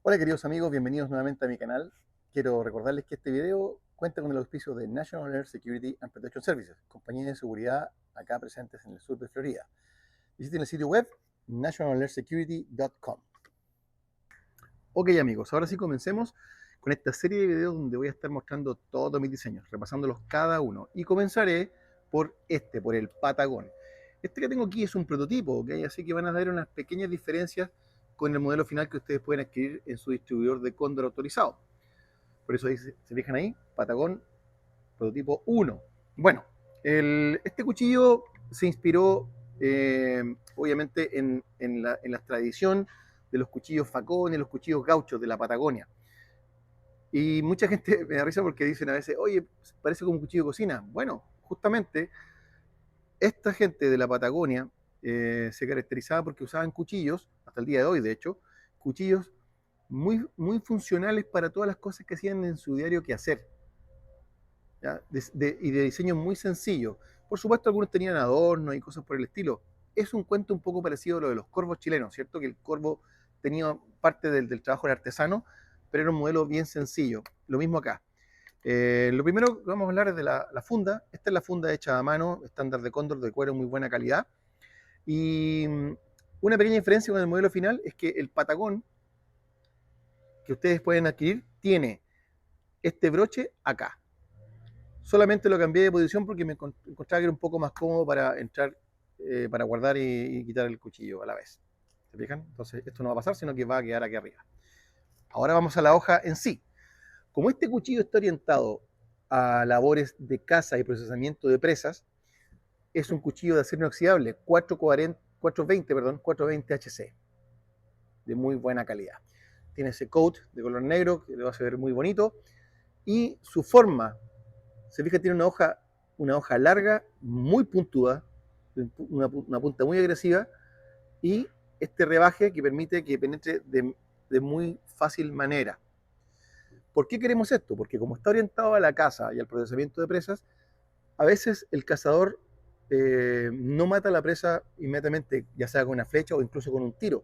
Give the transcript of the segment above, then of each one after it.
Hola queridos amigos, bienvenidos nuevamente a mi canal. Quiero recordarles que este video cuenta con el auspicio de National Air Security and Protection Services, compañía de seguridad acá presentes en el sur de Florida. Visiten el sitio web nationalair.security.com. Ok amigos, ahora sí comencemos con esta serie de videos donde voy a estar mostrando todos mis diseños, repasándolos cada uno. Y comenzaré por el Patagón. Este que tengo aquí es un prototipo, ¿ok? Así que van a ver unas pequeñas diferencias con el modelo final que ustedes pueden adquirir en su distribuidor de cóndor autorizado. Por eso ahí se fijan ahí, Patagón prototipo 1. Bueno, este cuchillo se inspiró obviamente en la tradición de los cuchillos facón y los cuchillos gauchos de la Patagonia. Y mucha gente me da risa porque dicen a veces, oye, parece como un cuchillo de cocina. Bueno, justamente esta gente de la Patagonia se caracterizaba porque usaban cuchillos, hasta el día de hoy de hecho, cuchillos muy funcionales para todas las cosas que hacían en su diario quehacer. ¿Ya? Y de diseño muy sencillo. Por supuesto, algunos tenían adornos y cosas por el estilo. Es un cuento un poco parecido a lo de los corvos chilenos, ¿cierto? Que el corvo tenía parte del trabajo del artesano, pero era un modelo bien sencillo. Lo mismo acá. Lo primero que vamos a hablar es de la funda. Esta es la funda hecha a mano, estándar de cóndor, de cuero, muy buena calidad. Y una pequeña diferencia con el modelo final es que el patagón que ustedes pueden adquirir tiene este broche acá. Solamente lo cambié de posición porque me encontraba que era un poco más cómodo para entrar, para guardar y quitar el cuchillo a la vez. ¿Se fijan? Entonces esto no va a pasar, sino que va a quedar aquí arriba. Ahora vamos a la hoja en sí. Como este cuchillo está orientado a labores de caza y procesamiento de presas, es un cuchillo de acero inoxidable 420 HC, de muy buena calidad. Tiene ese coat de color negro que le va a hacer muy bonito y su forma, se fija, tiene una hoja larga, muy puntuda, una punta muy agresiva y este rebaje que permite que penetre de muy fácil manera. ¿Por qué queremos esto? Porque como está orientado a la caza y al procesamiento de presas, a veces el cazador no mata a la presa inmediatamente, ya sea con una flecha o incluso con un tiro.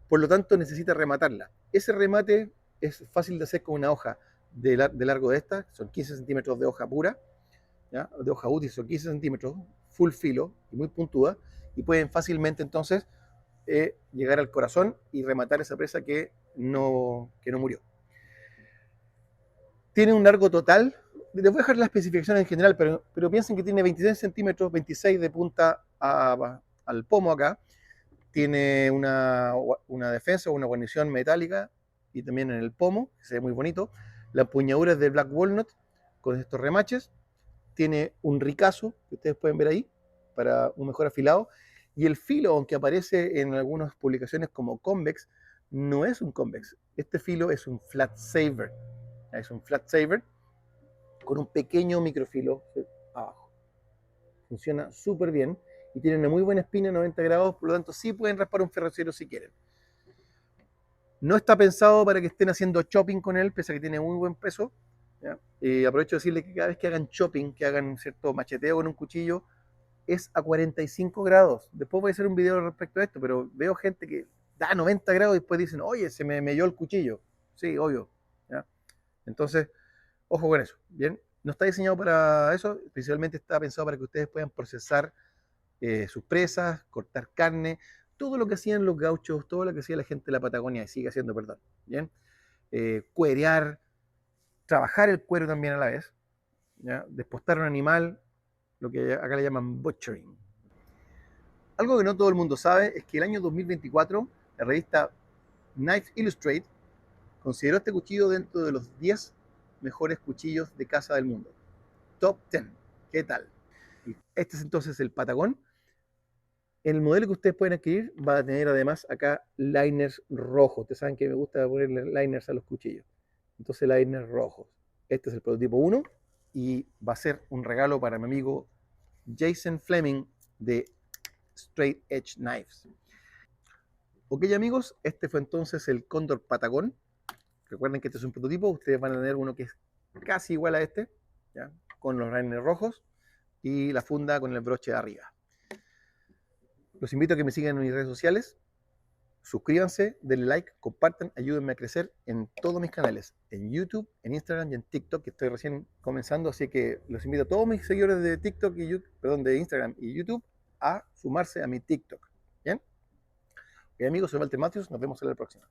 Por lo tanto, necesita rematarla. Ese remate es fácil de hacer con una hoja de largo de esta, son 15 centímetros de hoja pura, ¿ya? De hoja útil, son 15 centímetros, full filo y muy puntuda, y pueden fácilmente entonces llegar al corazón y rematar esa presa que no murió. Tiene un largo total, les voy a dejar las especificaciones en general, pero piensen que tiene 26 centímetros, 26 de punta al pomo acá, tiene una defensa o una guarnición metálica y también en el pomo, que se ve muy bonito. La empuñadura es de Black Walnut con estos remaches. Tiene un ricazo, que ustedes pueden ver ahí, para un mejor afilado. Y el filo, aunque aparece en algunas publicaciones como convex, no es un convex. Este filo es un flat saver. Es un flat saver con un pequeño microfilo abajo. Funciona súper bien y tiene una muy buena espina, 90 grados, por lo tanto sí pueden raspar un ferrocero si quieren. No está pensado para que estén haciendo chopping con él, pese a que tiene muy buen peso. ¿Ya? Aprovecho de decirles que cada vez que hagan chopping, que hagan cierto macheteo con un cuchillo, es a 45 grados. Después voy a hacer un video respecto a esto, pero veo gente que da 90 grados y después dicen, oye, se me melló el cuchillo. Sí, obvio. ¿Ya? Entonces, ojo con eso. Bien, no está diseñado para eso, principalmente está pensado para que ustedes puedan procesar sus presas, cortar carne, todo lo que hacían los gauchos, todo lo que hacía la gente de la Patagonia y sigue haciendo, perdón. Bien, cuerear, trabajar el cuero también a la vez, ¿ya? Despostar un animal, lo que acá le llaman butchering. Algo que no todo el mundo sabe es que el año 2024 la revista Knife Illustrated consideró este cuchillo dentro de los 10 mejores cuchillos de caza del mundo. Top 10. ¿Qué tal? Este es entonces el Patagón. El modelo que ustedes pueden adquirir va a tener además acá liners rojos. Ustedes saben que me gusta ponerle liners a los cuchillos. Entonces liners rojos. Este es el prototipo 1 y va a ser un regalo para mi amigo Jason Fleming de Straight Edge Knives. Ok amigos, este fue entonces el Cóndor Patagón. Recuerden que este es un prototipo, ustedes van a tener uno que es casi igual a este, ¿ya? Con los liners rojos y la funda con el broche de arriba. Los invito a que me sigan en mis redes sociales. suscríbanse, denle like, compartan, ayúdenme a crecer en todos mis canales, en YouTube, en Instagram y en TikTok, que estoy recién comenzando, así que los invito a todos mis seguidores de TikTok y perdón, de Instagram y YouTube a sumarse a mi TikTok. ¿Bien? Ok, amigos, soy Walter Matthews, nos vemos en la próxima.